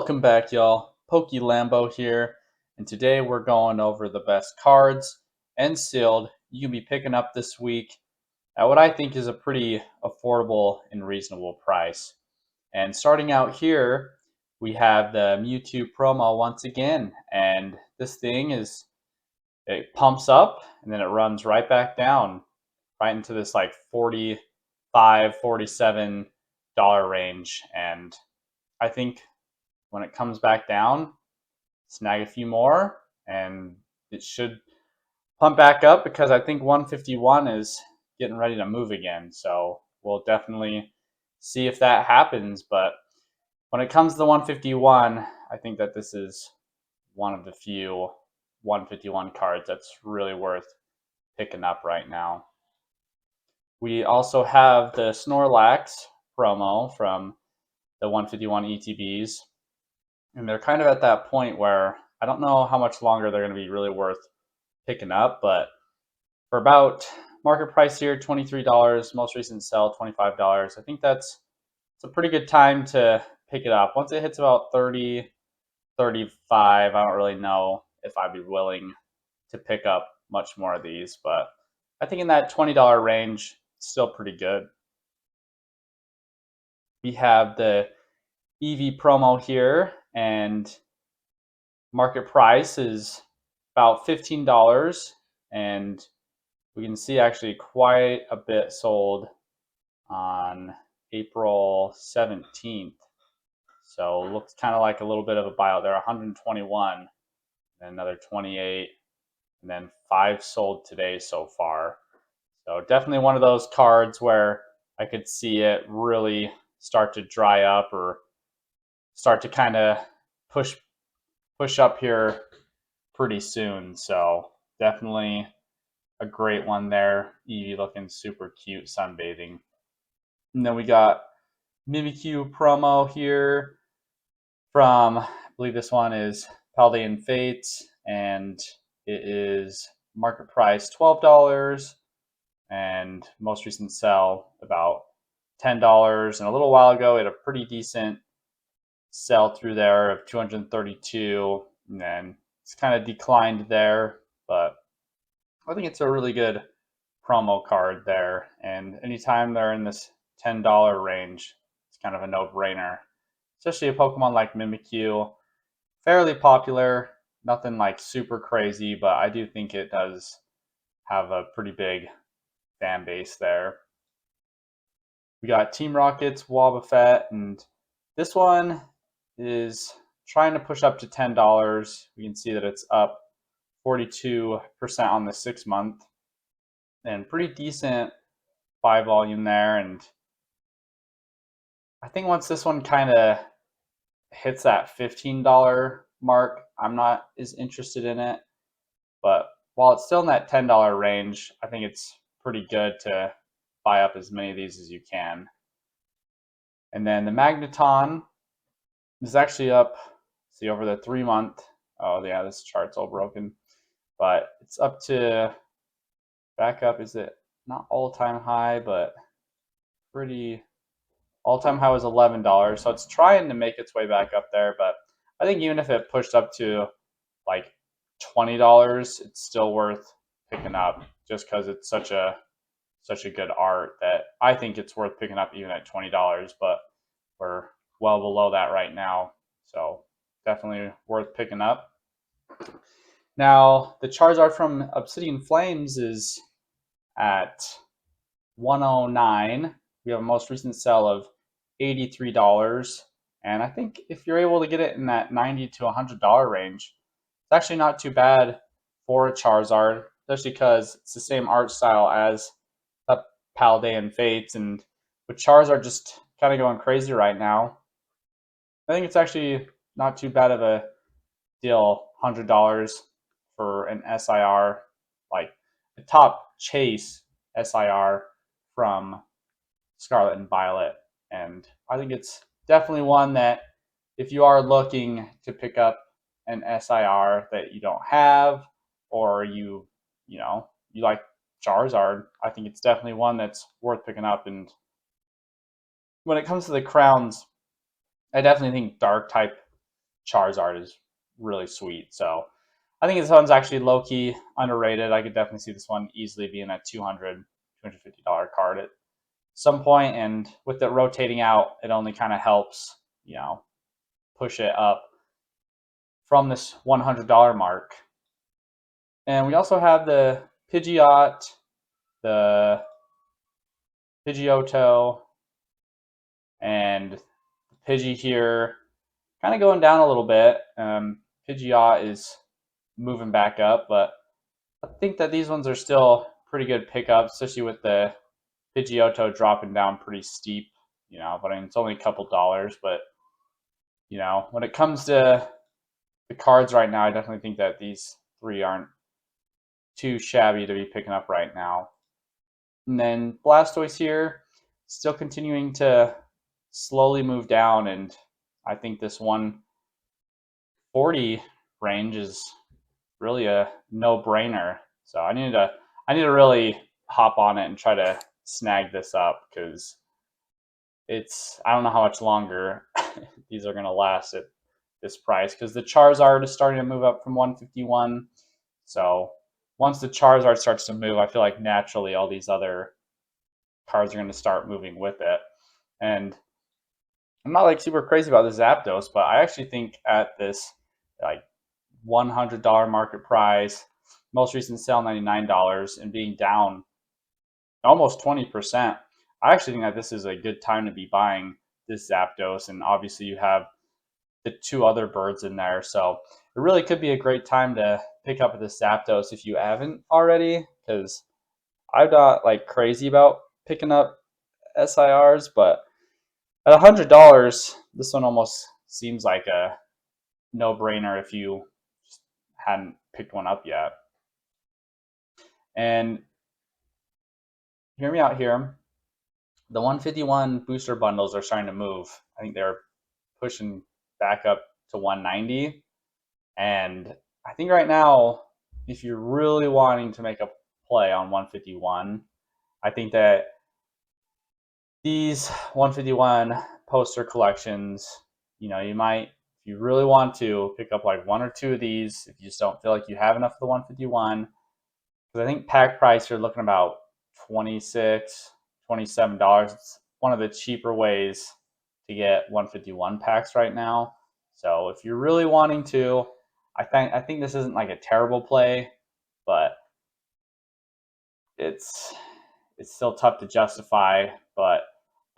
Welcome back, y'all. Pokey Lambo here, and today we're going over the best cards and sealed you can be picking up this week at what I think is a pretty affordable and reasonable price. And starting out here, we have the Mewtwo promo once again, and this thing it pumps up and then it runs right back down, right into this like 45, $47 range. And I think when it comes back down, snag a few more, and it should pump back up because I think 151 is getting ready to move again. So we'll definitely see if that happens. But when it comes to the 151, I think that this is one of the few 151 cards that's really worth picking up right now. We also have the Snorlax promo from the 151 ETBs. And they're kind of at that point where I don't know how much longer they're going to be really worth picking up, but for about market price here, $23, most recent sell, $25. I think it's a pretty good time to pick it up. Once it hits about 30, 35, I don't really know if I'd be willing to pick up much more of these, but I think in that $20 range, still pretty good. We have the Eevee promo here, and market price is about $15, and we can see actually quite a bit sold on April 17th. So looks kind of like a little bit of a buyout there. 121, and another 28, and then 5 sold today so far. So definitely one of those cards where I could see it really start to dry up or start to kind of push up here pretty soon. So definitely a great one there. Eevee looking super cute sunbathing. And then we got Mimikyu promo here from, I believe this one is Paldean Fates, and it is market price $12, and most recent sell about $10. And a little while ago, it had a pretty decent sell through there of 232, and then it's kind of declined there, but I think it's a really good promo card there. And anytime they're in this $10 range, it's kind of a no-brainer. Especially a Pokemon like Mimikyu, fairly popular, nothing like super crazy, but I do think it does have a pretty big fan base there. We got Team Rocket's Wobbuffet, and this one is trying to push up to $10. We can see that it's up 42% on the 6 month, and pretty decent buy volume there. And I think once this one kind of hits that $15 mark, I'm not as interested in it. But while it's still in that $10 range, I think it's pretty good to buy up as many of these as you can. And then the Magneton is actually up, see, over the 3 month. Oh, yeah, this chart's all broken. But it's up to, back up, is it not all-time high, but pretty, all-time high was $11. So it's trying to make its way back up there. But I think even if it pushed up to like $20, it's still worth picking up just because it's such a good art that I think it's worth picking up even at $20, but we're well below that right now. So definitely worth picking up. Now, the Charizard from Obsidian Flames is at 109. We have a most recent sell of $83. And I think if you're able to get it in that $90 to $100 range, it's actually not too bad for a Charizard, especially because it's the same art style as the Paldean Fates. And with Charizard just kind of going crazy right now, I think it's actually not too bad of a deal. $100 for an SIR, like the top chase SIR from Scarlet and Violet. And I think it's definitely one that if you are looking to pick up an SIR that you don't have, or you like Charizard, I think it's definitely one that's worth picking up. And when it comes to the crowns, I definitely think Dark type Charizard is really sweet. So I think this one's actually low-key underrated. I could definitely see this one easily being a $250 card at some point, and with it rotating out, it only kind of helps, push it up from this $100 mark. And we also have the Pidgeot, the Pidgeotto, and Pidgey here, kind of going down a little bit. Pidgeot is moving back up, but I think that these ones are still pretty good pickups, especially with the Pidgeotto dropping down pretty steep, but I mean, it's only a couple dollars. But, when it comes to the cards right now, I definitely think that these three aren't too shabby to be picking up right now. And then Blastoise here, still continuing to slowly move down, and I think this 140 range is really a no-brainer. So I need to really hop on it and try to snag this up, because I don't know how much longer these are going to last at this price, because the Charizard is starting to move up from 151. So once the Charizard starts to move, I feel like naturally all these other cards are going to start moving with it. And I'm not like super crazy about the Zapdos, but I actually think at this like $100 market price, most recent sale $99, and being down almost 20%, I actually think that this is a good time to be buying this Zapdos. And obviously you have the two other birds in there, so it really could be a great time to pick up this Zapdos if you haven't already, because I'm not like crazy about picking up SIRs, but at $100, this one almost seems like a no-brainer if you just hadn't picked one up yet. And hear me out here. The 151 booster bundles are starting to move. I think they're pushing back up to 190. And I think right now, if you're really wanting to make a play on 151, I think that these 151 poster collections, you might, if you really want to, pick up like one or two of these if you just don't feel like you have enough of the 151. Because I think pack price, you're looking about $26, $27. It's one of the cheaper ways to get 151 packs right now. So if you're really wanting to, I think this isn't like a terrible play, but it's still tough to justify. But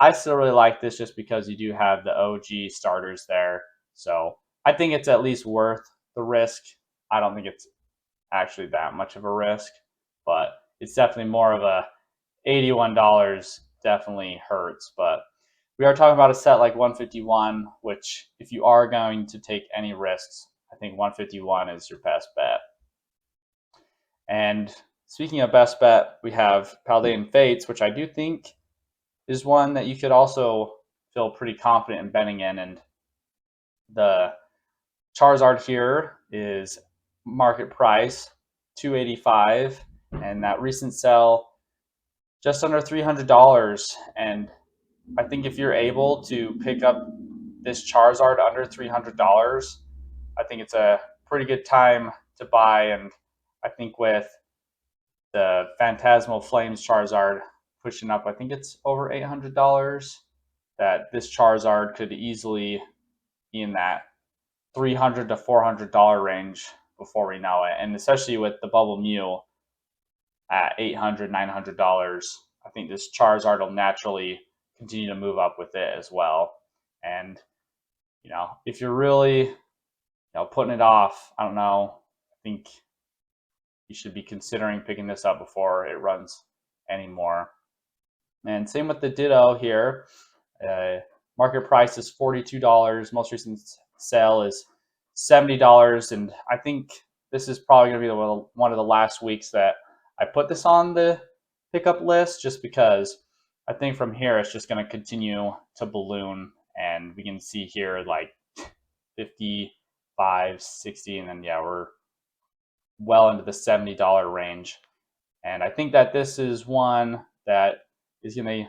I still really like this just because you do have the OG starters there. So I think it's at least worth the risk. I don't think it's actually that much of a risk, but it's definitely more of a $81 definitely hurts. But we are talking about a set like 151, which if you are going to take any risks, I think 151 is your best bet. And speaking of best bet, we have Paldean Fates, which I do think is one that you could also feel pretty confident in betting in. And the Charizard here is market price $285, and that recent sell just under $300. And I think if you're able to pick up this Charizard under $300, I think it's a pretty good time to buy. And I think with the Phantasmal Flames Charizard pushing up, I think it's over $800, that this Charizard could easily be in that $300 to $400 range before we know it. And especially with the Bubble Mew at $800, $900, I think this Charizard will naturally continue to move up with it as well. And, if you're really, putting it off, I don't know, I think you should be considering picking this up before it runs anymore. And same with the Ditto here. Market price is $42. Most recent sale is $70. And I think this is probably going to be one of the last weeks that I put this on the pickup list, just because I think from here it's just going to continue to balloon. And we can see here like 55, 60, and then we're well into the $70 range. And I think that this is one that is going to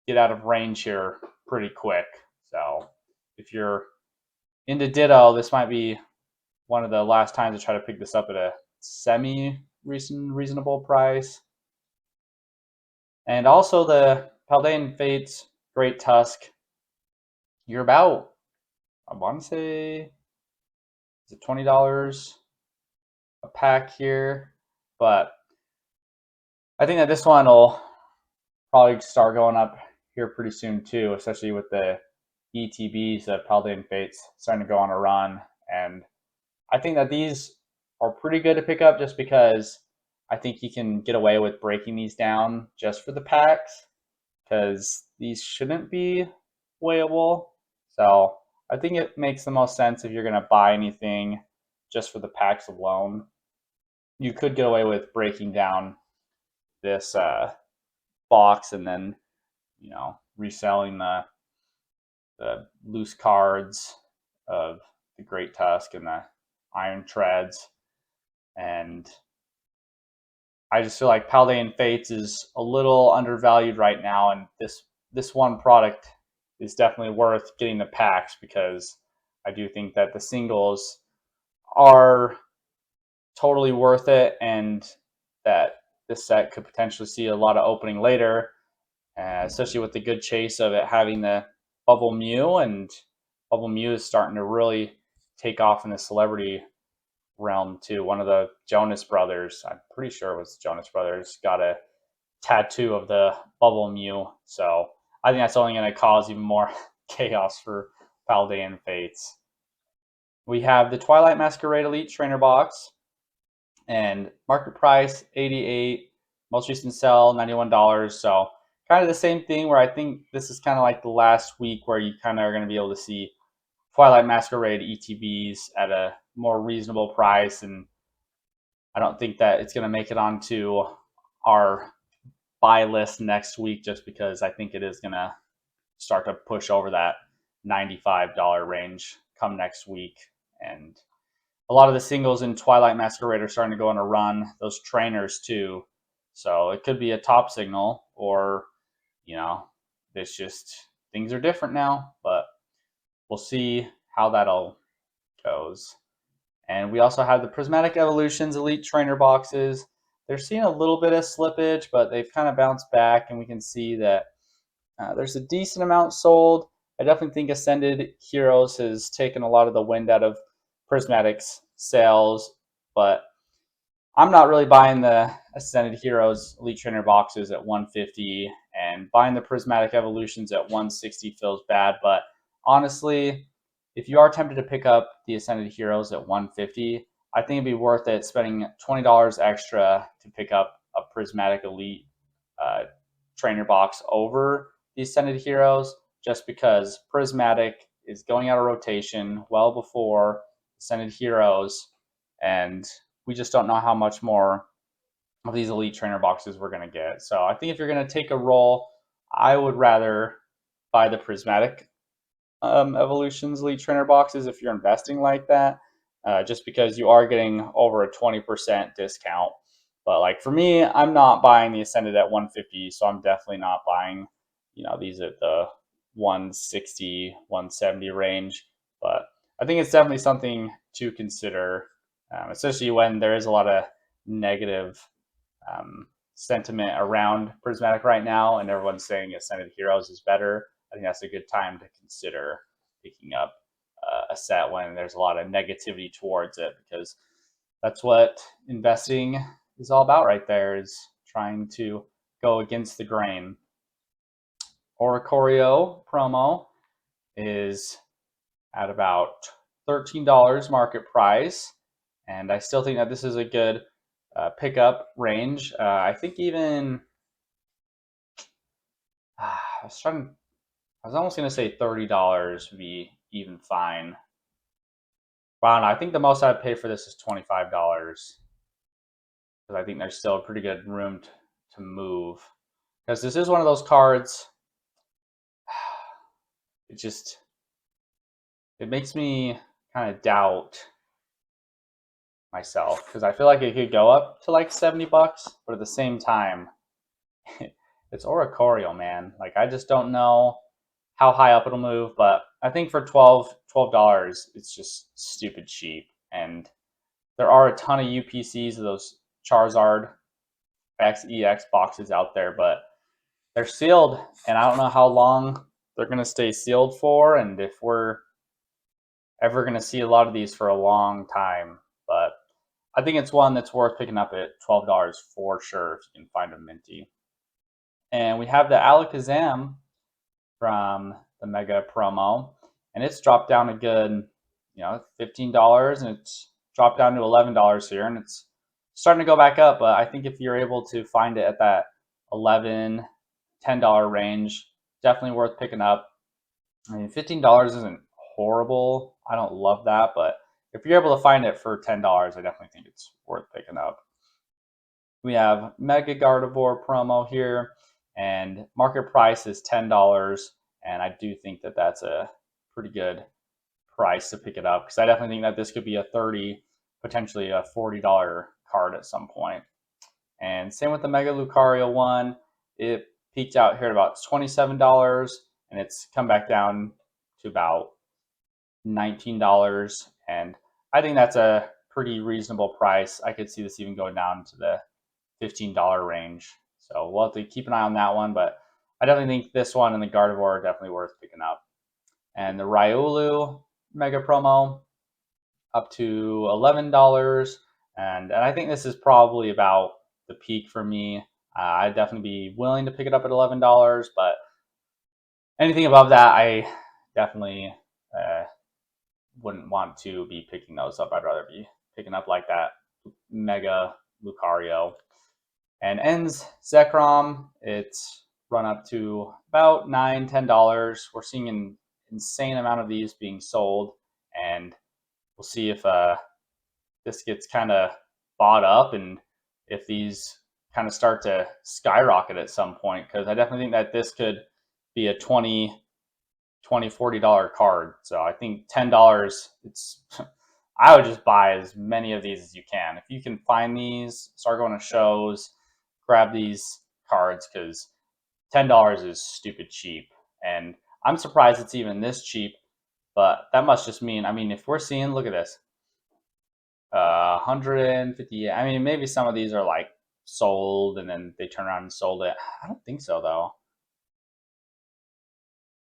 get out of range here pretty quick. So if you're into Ditto, this might be one of the last times I try to pick this up at a reasonable price. And also the Paldean Fates Great Tusk. You're about, I want to say, is it $20 a pack here? But I think that this one will probably start going up here pretty soon too, especially with the ETBs of Paldean Fates starting to go on a run. And I think that these are pretty good to pick up just because I think you can get away with breaking these down just for the packs because these shouldn't be weighable. So I think it makes the most sense if you're going to buy anything just for the packs alone. You could get away with breaking down this box and then, reselling the loose cards of the Great Tusk and the Iron Treads. And I just feel like Paldean Fates is a little undervalued right now, and this one product is definitely worth getting the packs because I do think that the singles are totally worth it, and that this set could potentially see a lot of opening later, especially with the good chase of it having the Bubble Mew, and Bubble Mew is starting to really take off in the celebrity realm too. One of the Jonas Brothers, I'm pretty sure it was Jonas Brothers, got a tattoo of the Bubble Mew. So I think that's only going to cause even more chaos for Paldean Fates. We have the Twilight Masquerade Elite Trainer Box, and market price $88, most recent sell $91. So kind of the same thing where I think this is kind of like the last week where you kind of are going to be able to see Twilight Masquerade ETBs at a more reasonable price, and I don't think that it's going to make it onto our buy list next week just because I think it is going to start to push over that $95 range come next week. And a lot of the singles in Twilight Masquerade are starting to go on a run, those trainers too. So it could be a top signal, or, it's just things are different now, but we'll see how that all goes. And we also have the Prismatic Evolutions Elite Trainer boxes. They're seeing a little bit of slippage, but they've kind of bounced back, and we can see that there's a decent amount sold. I definitely think Ascended Heroes has taken a lot of the wind out of Prismatic's sales, but I'm not really buying the Ascended Heroes Elite Trainer boxes at 150, and buying the Prismatic Evolutions at 160 feels bad, but honestly, if you are tempted to pick up the Ascended Heroes at 150, I think it'd be worth it spending $20 extra to pick up a Prismatic Elite trainer box over the Ascended Heroes, just because Prismatic is going out of rotation well before Ascended Heroes, and we just don't know how much more of these Elite trainer boxes we're going to get. So I think if you're going to take a roll, I would rather buy the Prismatic Evolutions Elite Trainer boxes if you're investing like that, just because you are getting over a 20% discount. But like for me, I'm not buying the Ascended at 150, so I'm definitely not buying, these at the 160, 170 range. But I think it's definitely something to consider, especially when there is a lot of negative sentiment around Prismatic right now, and everyone's saying Ascended Heroes is better. I think that's a good time to consider picking up a set when there's a lot of negativity towards it, because that's what investing is all about right there, is trying to go against the grain. Oricorio promo is at about $13 market price, and I still think that this is a good pickup range. I think even I was almost going to say $30 would be even fine. But I don't know. I think the most I'd pay for this is $25 because I think there's still a pretty good room to move. Because this is one of those cards. It makes me kind of doubt myself because I feel like it could go up to like $70, but at the same time, it's Oricorio, man. Like I just don't know how high up it'll move, but I think for $12, it's just stupid cheap. And there are a ton of UPCs of those Charizard XEX boxes out there, but they're sealed, and I don't know how long they're going to stay sealed for, and if we're ever going to see a lot of these for a long time. But I think it's one that's worth picking up at $12 for sure if you can find a minty. And we have the Alakazam from the Mega promo, and it's dropped down a good, $15, and it's dropped down to $11 here, and it's starting to go back up. But I think if you're able to find it at that $11, $10 range, definitely worth picking up. I mean, $15 isn't horrible. I don't love that, but if you're able to find it for $10, I definitely think it's worth picking up. We have Mega Gardevoir promo here, and market price is $10, and I do think that that's a pretty good price to pick it up, because I definitely think that this could be a $30, potentially a $40 card at some point. And same with the Mega Lucario one. It peaked out here at about $27, and it's come back down to about $19. And I think that's a pretty reasonable price. I could see this even going down to the $15 range. So we'll have to keep an eye on that one, but I definitely think this one and the Gardevoir are definitely worth picking up. And the Riolu Mega Promo up to $11. And I think this is probably about the peak for me. I'd definitely be willing to pick it up at $11, but anything above that, I definitely wouldn't want to be picking those up. I'd rather be picking up like that Mega Lucario. And Ends Zekrom, it's run up to about $9, $10. We're seeing an insane amount of these being sold, and we'll see if this gets kind of bought up and if these kind of start to skyrocket at some point, because I definitely think that this could be a $40 card. So I think $10, it's I would just buy as many of these as you can. If you can find these, start going to shows, grab these cards, because $10 is stupid cheap. And I'm surprised it's even this cheap, but that must just mean, I mean, if we're seeing, look at this, 150, I mean, maybe some of these are like sold and then they turn around and sold it. I don't think so though.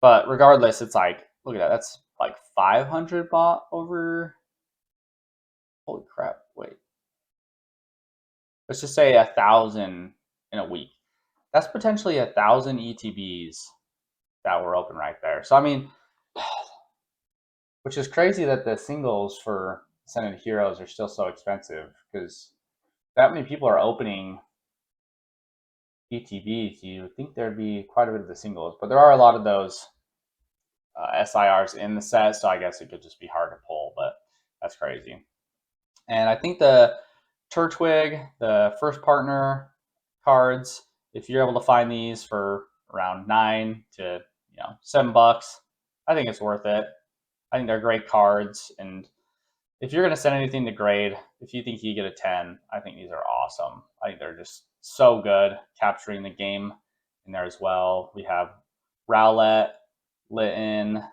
But regardless, it's like, look at that, that's like 500 bought over, holy crap, wait. Let's just say 1,000 in a week. That's potentially 1,000 ETBs that were open right there. So I mean, which is crazy that the singles for Ascended Heroes are still so expensive, because that many people are opening ETBs. You would think there'd be quite a bit of the singles, but there are a lot of those SIRs in the set, so I guess it could just be hard to pull, but that's crazy. And I think the Turtwig, the first partner cards, if you're able to find these for around $9 to $7, I think it's worth it. I think they're great cards, and if you're going to send anything to grade, if you think you get a 10, I think these are awesome. I think they're just so good, capturing the game in there as well. We have Rowlet, Litten,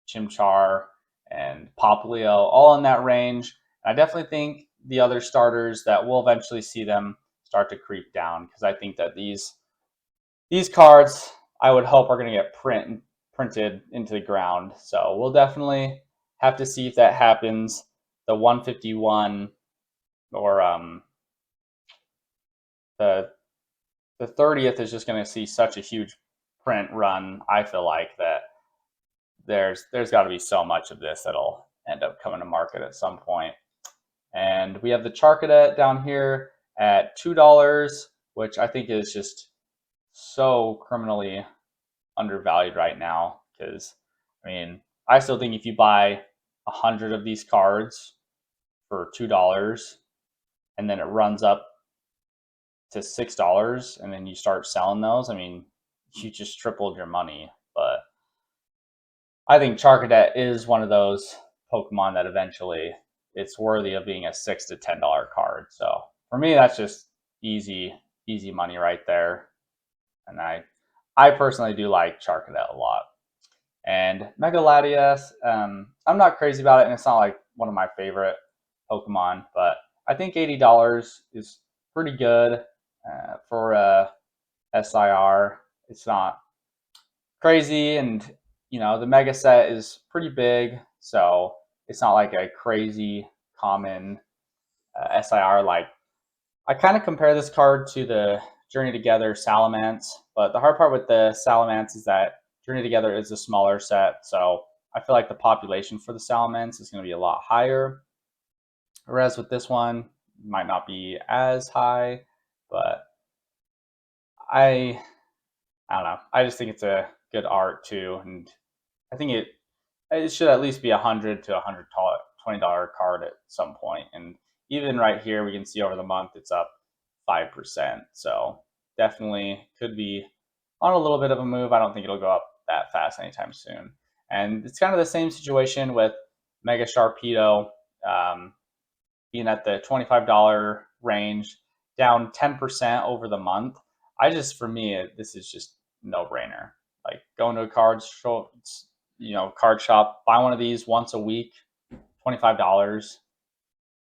Chimchar, and Popplio, all in that range. I definitely think the other starters that we'll eventually see them start to creep down, because I think that these cards, I would hope, are going to get printed into the ground. So we'll definitely have to see if that happens. The 151 or the 30th is just going to see such a huge print run. I feel like that there's got to be so much of this that'll end up coming to market at some point. And we have the Charcadet down here at $2, which I think is just so criminally undervalued right now, because I mean, I still think if you buy 100 of these cards for $2 and then it runs up to $6 and then you start selling those, I mean, you just tripled your money. But I think Charcadet is one of those Pokemon that eventually it's worthy of being a $6 to $10 card. So for me, that's just easy money right there. And I personally do like Charcadet a lot. And Mega Latias, I'm not crazy about it, and it's not like one of my favorite Pokemon, but I think $80 is pretty good for a SIR. It's not crazy, and the Mega Set is pretty big, so it's not like a crazy common SIR. Like, I kind of compare this card to the Journey Together Salamence, but the hard part with the Salamence is that Journey Together is a smaller set, so I feel like the population for the Salamence is going to be a lot higher. Whereas with this one, it might not be as high, but I I don't know. I just think it's a good art too, and I think it should at least be $100 to $120 card at some point. And even right here, we can see over the month it's up 5%. So definitely could be on a little bit of a move. I don't think it'll go up that fast anytime soon. And it's kind of the same situation with Mega Sharpedo being at the $25 range, down 10% over the month. For me, this is just no brainer. Like going to a card shop, buy one of these once a week, $25.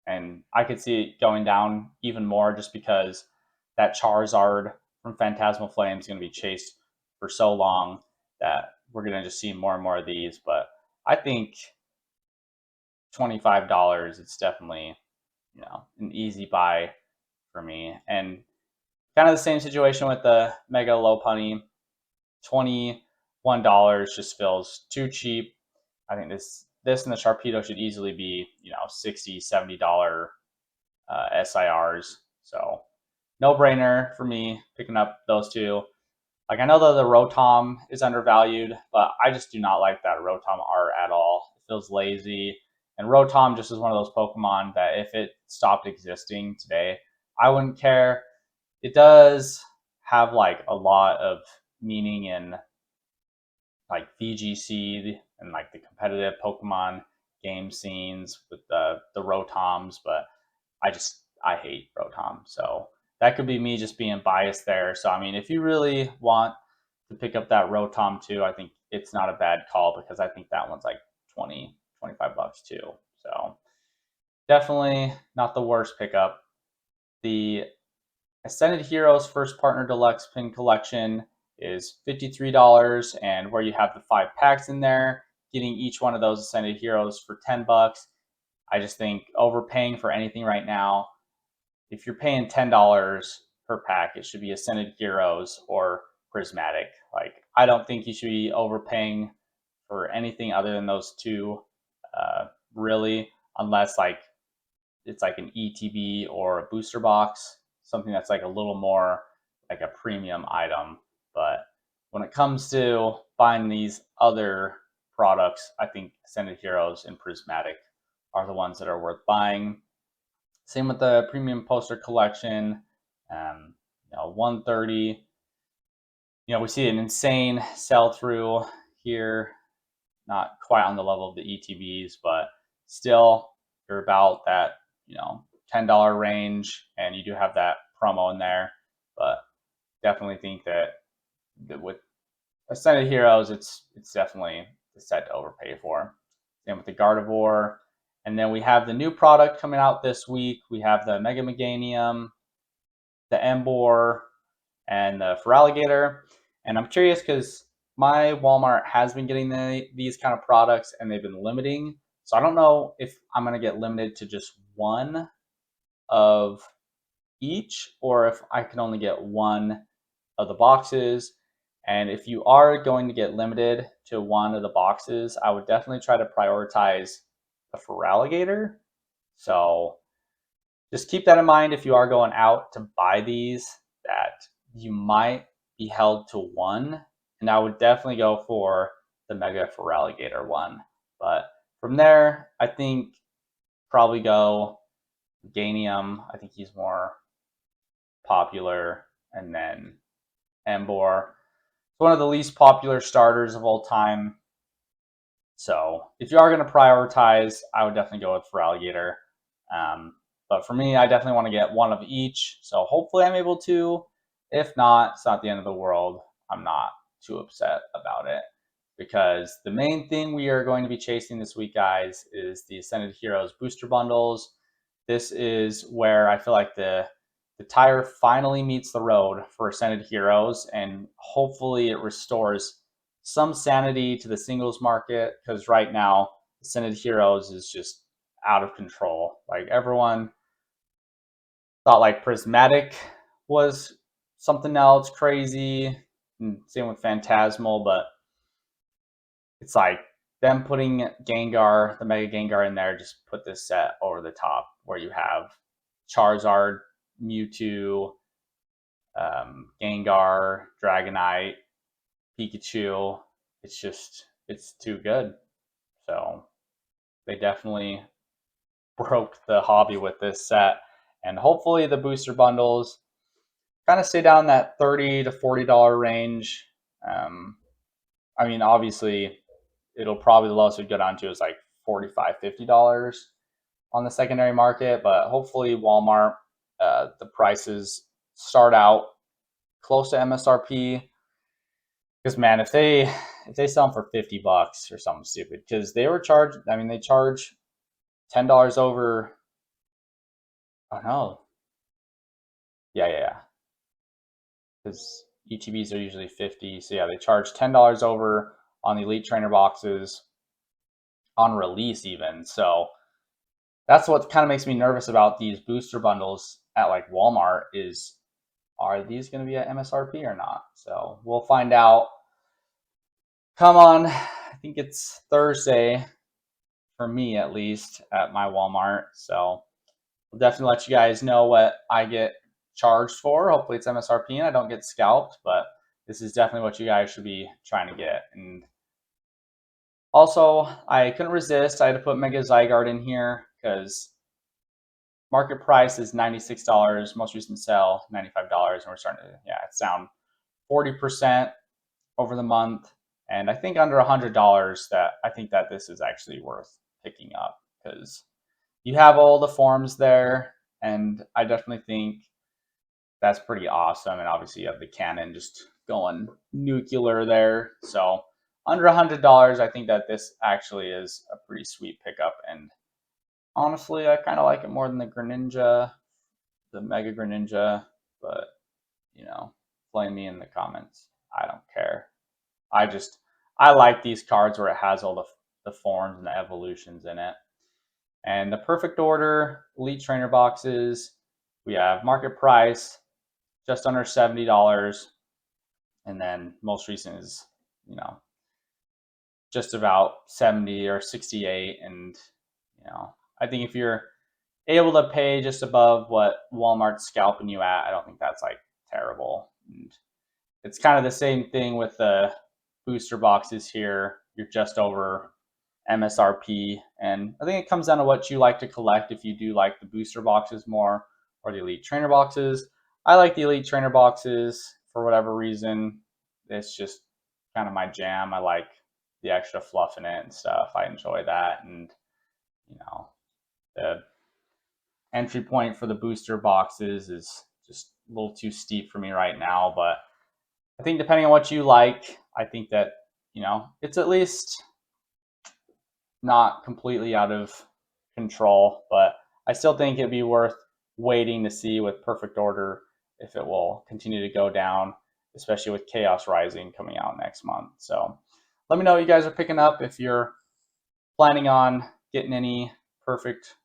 And I could see it going down even more just because that Charizard from Phantasmal Flames is going to be chased for so long that we're going to just see more and more of these. But I think $25, it's definitely, an easy buy for me. And kind of the same situation with the Mega Lopunny. $21 just feels too cheap. I think this and the Sharpedo should easily be, $60, $70 SIRs. So no brainer for me picking up those two. Like, I know that the Rotom is undervalued, but I just do not like that Rotom art at all. It feels lazy. And Rotom just is one of those Pokemon that if it stopped existing today, I wouldn't care. It does have like a lot of meaning in like VGC and like the competitive Pokemon game scenes with the Rotoms, but I hate Rotom. So that could be me just being biased there. So I mean, if you really want to pick up that Rotom too, I think it's not a bad call because I think that one's like 20, $25 too. So definitely not the worst pickup. The Ascended Heroes First Partner Deluxe Pin Collection is $53, and where you have the 5 packs in there, getting each one of those Ascended Heroes for $10. I just think overpaying for anything right now. If you're paying $10 per pack, it should be Ascended Heroes or Prismatic. Like, I don't think you should be overpaying for anything other than those two, really, unless like it's like an ETB or a booster box, something that's like a little more like a premium item. But when it comes to buying these other products, I think Ascended Heroes and Prismatic are the ones that are worth buying. Same with the premium poster collection, 130. We see an insane sell through here, not quite on the level of the ETBs, but still you're about that, $10 range, and you do have that promo in there. But definitely think that with Ascended Heroes, it's definitely the set to overpay for. Same with the Gardevoir. And then we have the new product coming out this week. We have the Mega Meganium, the Emboar, and the Feraligatr. And I'm curious because my Walmart has been getting these kind of products and they've been limiting. So I don't know if I'm going to get limited to just one of each or if I can only get one of the boxes. And if you are going to get limited to one of the boxes, I would definitely try to prioritize the Feraligatr. So just keep that in mind if you are going out to buy these, that you might be held to one. And I would definitely go for the Mega Feraligatr one. But from there, I think probably go Ganium. I think he's more popular. And then Emboar. It's one of the least popular starters of all time. So if you are going to prioritize, I would definitely go with Feraligatr. But for me, I definitely want to get one of each. So hopefully I'm able to. If not, it's not the end of the world. I'm not too upset about it. because the main thing we are going to be chasing this week, guys, is the Ascended Heroes booster bundles. This is where I feel like the tire finally meets the road for Ascended Heroes, and hopefully it restores some sanity to the singles market, because right now Ascended Heroes is just out of control. Like, everyone thought like Prismatic was something else crazy, and same with Phantasmal, but it's like them putting Gengar, the Mega Gengar in there, just put this set over the top, where you have Charizard, Mewtwo, Gengar, Dragonite, Pikachu. It's too good. So they definitely broke the hobby with this set. And hopefully the booster bundles kind of stay down that $30 to $40 range. I mean, obviously, it'll probably, the lowest it'd go down to is like $45, $50 on the secondary market, but hopefully Walmart, the prices start out close to MSRP. Because, man, if they sell them for $50 or something stupid, because they were charged, I mean, they charge $10 over. Oh no, yeah, because ETBs are usually 50. So yeah, they charge $10 over on the Elite Trainer boxes on release even. So that's what kind of makes me nervous about these booster bundles at like Walmart is, are these going to be at MSRP or not? So we'll find out. Come on, I think it's Thursday for me, at least, at my Walmart. So we'll definitely let you guys know what I get charged for. Hopefully it's MSRP and I don't get scalped, but this is definitely what you guys should be trying to get. And also, I couldn't resist. I had to put Mega Zygarde in here because market price is $96. Most recent sale, $95. And we're starting to, yeah, it's down 40% over the month. And I think under $100 that I think that this is actually worth picking up, because you have all the forms there. And I definitely think that's pretty awesome. And obviously you have the cannon just going nuclear there. So under $100, I think that this actually is a pretty sweet pickup. And honestly, I kind of like it more than the Greninja, the Mega Greninja. But, you know, blame me in the comments. I don't care. I like these cards where it has all the forms and the evolutions in it. And the Perfect Order Elite Trainer boxes, we have market price just under $70. And then most recent is, you know, just about 70 or 68. And, you know, I think if you're able to pay just above what Walmart's scalping you at, I don't think that's like terrible. And it's kind of the same thing with the booster boxes here. You're just over MSRP. And I think it comes down to what you like to collect. If you do like the booster boxes more or the Elite Trainer boxes, I like the Elite Trainer boxes for whatever reason. It's just kind of my jam. I like the extra fluff in it and stuff. I enjoy that. And, you know, the entry point for the booster boxes is just a little too steep for me right now. But I think depending on what you like, I think that, you know, it's at least not completely out of control, but I still think it'd be worth waiting to see with Perfect Order if it will continue to go down, especially with Chaos Rising coming out next month. So let me know what you guys are picking up, if you're planning on getting any Perfect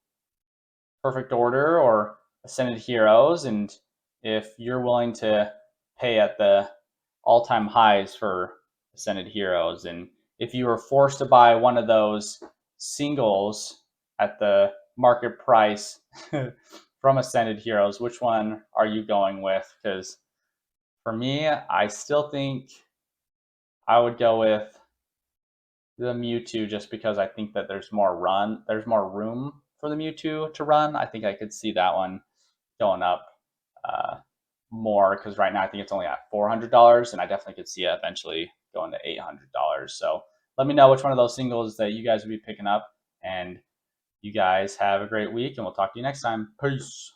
Order or Ascended Heroes, and if you're willing to pay at the all-time highs for Ascended Heroes. And if you were forced to buy one of those singles at the market price from Ascended Heroes, which one are you going with? Because for me, I still think I would go with the Mewtwo, just because I think that there's more room for the Mewtwo to run. I think I could see that one going up more, because right now I think it's only at $400, and I definitely could see it eventually going to $800. So let me know which one of those singles that you guys would be picking up, and you guys have a great week, and we'll talk to you next time. Peace.